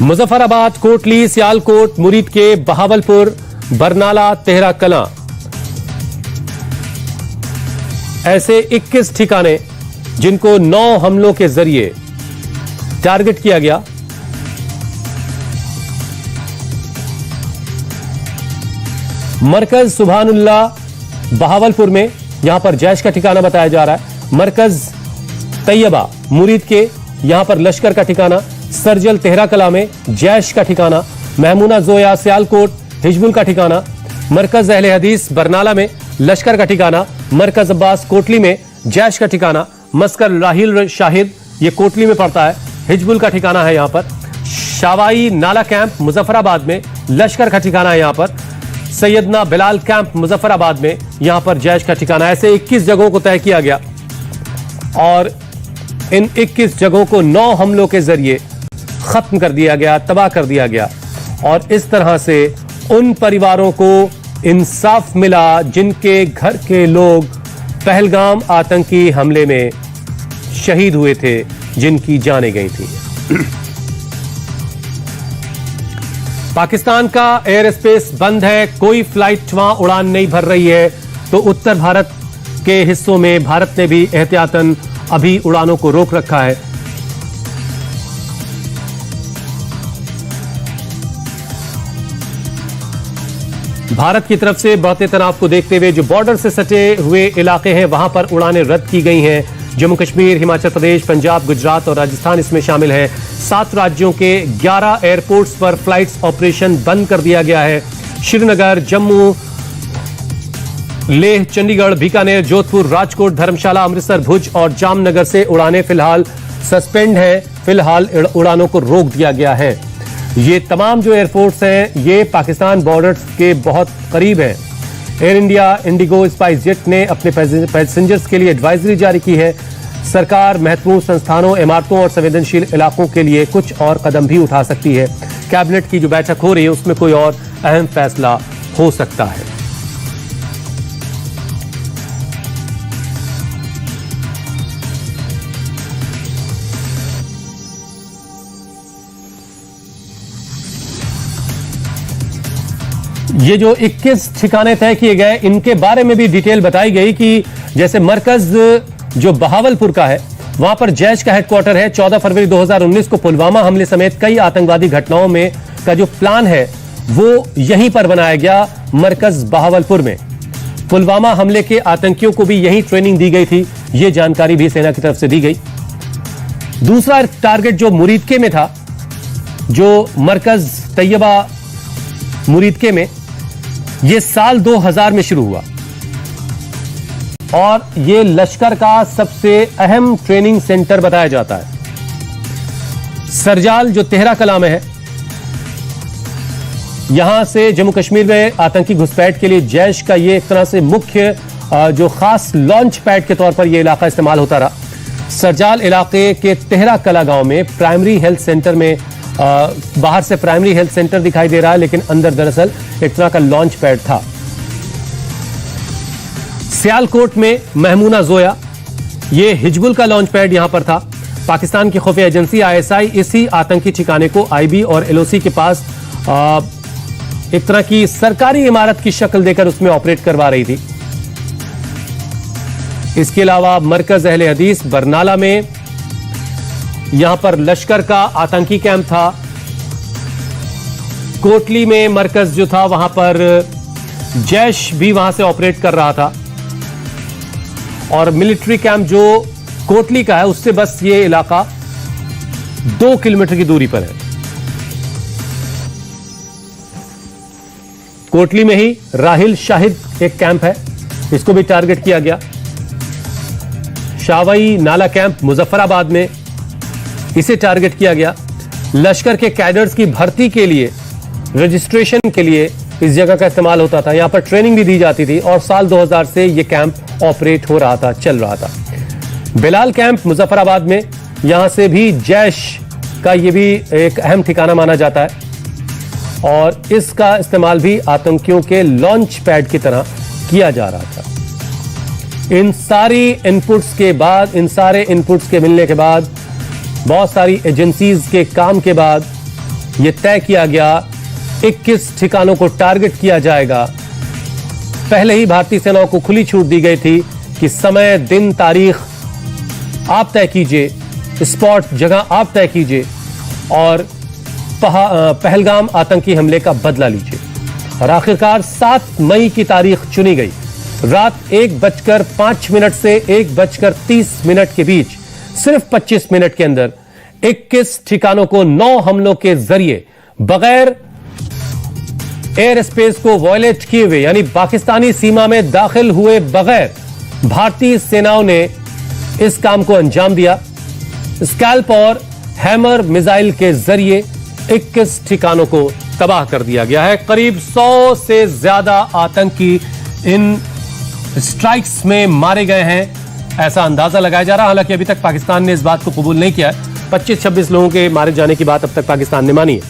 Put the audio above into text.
मुजफ्फराबाद, कोटली, सियालकोट, मुरीद के बहावलपुर, बरनाला, तेहरा कलां, ऐसे 21 ठिकाने जिनको 9 हमलों के जरिए टारगेट किया गया। मरकज सुभानुल्लाह बहावलपुर में, यहां पर जैश का ठिकाना बताया जा रहा है। मरकज तैयबा मुरीद के, यहां पर लश्कर का ठिकाना। सरजल तेहरा कला में जैश का ठिकाना। महमूना जोया सियालकोट हिजबुल का ठिकाना। मरकज अहले हदीस बरनाला में लश्कर का ठिकाना। मरकज अब्बास कोटली में जैश का ठिकाना। मस्कर राहिल शाहिद, ये कोटली में पड़ता है, हिजबुल का ठिकाना है यहां पर। शावाई नाला कैंप मुजफ्फराबाद में लश्कर का ठिकाना है यहां पर। सैयदना बिलाल कैंप मुजफ्फराबाद में, यहां पर जैश का ठिकाना। ऐसे 21 जगहों को तय किया गया और इन 21 जगहों को 9 हमलों के जरिए खत्म कर दिया गया, तबाह कर दिया गया। और इस तरह से उन परिवारों को इंसाफ मिला जिनके घर के लोग पहलगाम आतंकी हमले में शहीद हुए थे, जिनकी जानें गई थी। पाकिस्तान का एयर स्पेस बंद है, कोई फ्लाइट वहां उड़ान नहीं भर रही है। तो उत्तर भारत के हिस्सों में भारत ने भी एहतियातन अभी उड़ानों को रोक रखा है। भारत की तरफ से बढ़ते तनाव को देखते हुए जो बॉर्डर से सटे हुए इलाके हैं वहां पर उड़ानें रद्द की गई हैं। जम्मू कश्मीर, हिमाचल प्रदेश, पंजाब, गुजरात और राजस्थान इसमें शामिल है। 7 राज्यों के 11 एयरपोर्ट्स पर फ्लाइट्स ऑपरेशन बंद कर दिया गया है। श्रीनगर, जम्मू, लेह, चंडीगढ़, बीकानेर, जोधपुर, राजकोट, धर्मशाला, अमृतसर, भुज और जामनगर से उड़ानें फिलहाल सस्पेंड हैं। फिलहाल उड़ानों को रोक दिया गया है। ये तमाम जो एयरपोर्ट्स हैं ये पाकिस्तान बॉर्डर के बहुत करीब हैं। Air India, Indigo, spice jet ने अपने पैसेंजर्स के लिए एडवाइजरी जारी की है। सरकार महत्वपूर्ण संस्थानों, इमारतों और संवेदनशील इलाकों के लिए कुछ और कदम भी उठा सकती है। कैबिनेट की जो बैठक हो रही है उसमें कोई और अहम फैसला हो सकता है। ये जो 21 ठिकाने तय किए गए इनके बारे में भी डिटेल बताई गई कि जैसे मरकज जो बहावलपुर का है वहां पर जैश का हेडक्वार्टर है। 14 फरवरी 2019 को पुलवामा हमले समेत कई आतंकवादी घटनाओं में का जो प्लान है वो यहीं पर बनाया गया, मरकज बहावलपुर में। पुलवामा हमले के आतंकियों को भी यहीं ट्रेनिंग दी गई थी, ये जानकारी भी सेना की तरफ से दी गई। दूसरा टारगेट जो मुरीदके में था, जो मरकज तैयबा मुरीदके में, ये साल 2000 में शुरू हुआ और ये लश्कर का सबसे अहम ट्रेनिंग सेंटर बताया जाता है। सरजाल जो तेहरा कला में है, यहां से जम्मू कश्मीर में आतंकी घुसपैठ के लिए जैश का ये एक तरह से मुख्य जो खास लॉन्च पैड के तौर पर यह इलाका इस्तेमाल होता रहा। सरजाल इलाके के तेहरा कला गांव में प्राइमरी हेल्थ सेंटर में बाहर से प्राइमरी हेल्थ सेंटर दिखाई दे रहा है लेकिन अंदर दरअसल एक तरह का लॉन्च पैड था। सियालकोट में महमूना जोया, ये हिजबुल का लॉन्च पैड यहां पर था। पाकिस्तान की खुफिया एजेंसी ISI इसी आतंकी ठिकाने को IB और LOC के पास एक तरह की सरकारी इमारत की शक्ल देकर उसमें ऑपरेट करवा रही थी। इसके अलावा मरकज अहले हदीस बरनाला में, यहां पर लश्कर का आतंकी कैंप था। कोटली में मरकज जो था वहां पर जैश भी वहां से ऑपरेट कर रहा था और मिलिट्री कैंप जो कोटली का है उससे बस ये इलाका 2 किलोमीटर की दूरी पर है। कोटली में ही राहिल शाहिद एक कैंप है, इसको भी टारगेट किया गया। शावाई नाला कैंप मुजफ्फराबाद में, इसे टारगेट किया गया। लश्कर के कैडर्स की भर्ती के लिए, रजिस्ट्रेशन के लिए इस जगह का इस्तेमाल होता था। यहां पर ट्रेनिंग भी दी जाती थी और साल 2000 से यह कैंप ऑपरेट हो रहा था, चल रहा था। बिलाल कैंप मुजफ्फराबाद में, यहां से भी जैश का यह भी एक अहम ठिकाना माना जाता है और इसका इस्तेमाल भी आतंकियों के लॉन्च पैड की तरह किया जा रहा था। इन सारी इनपुट्स के बाद, इन सारे इनपुट्स के मिलने के बाद, बहुत सारी एजेंसीज के काम के बाद यह तय किया गया 21 ठिकानों को टारगेट किया जाएगा। पहले ही भारतीय सेनाओं को खुली छूट दी गई थी कि समय, दिन, तारीख आप तय कीजिए, स्पॉट, जगह आप तय कीजिए और पहलगाम आतंकी हमले का बदला लीजिए। और आखिरकार 7 मई की तारीख चुनी गई। रात 1:05 से 1:30 के बीच सिर्फ 25 मिनट के अंदर 21 ठिकानों को 9 हमलों के जरिए बगैर एयर स्पेस को वॉयलेट किए हुए, यानी पाकिस्तानी सीमा में दाखिल हुए बगैर भारतीय सेनाओं ने इस काम को अंजाम दिया। स्कैल्प और हैमर मिसाइल के जरिए 21 ठिकानों को तबाह कर दिया गया है। करीब 100 से ज्यादा आतंकी इन स्ट्राइक्स में मारे गए हैं, ऐसा अंदाजा लगाया जा रहा है। हालांकि अभी तक पाकिस्तान ने इस बात को कबूल नहीं किया है। 25-26 लोगों के मारे जाने की बात अब तक पाकिस्तान ने मानी है।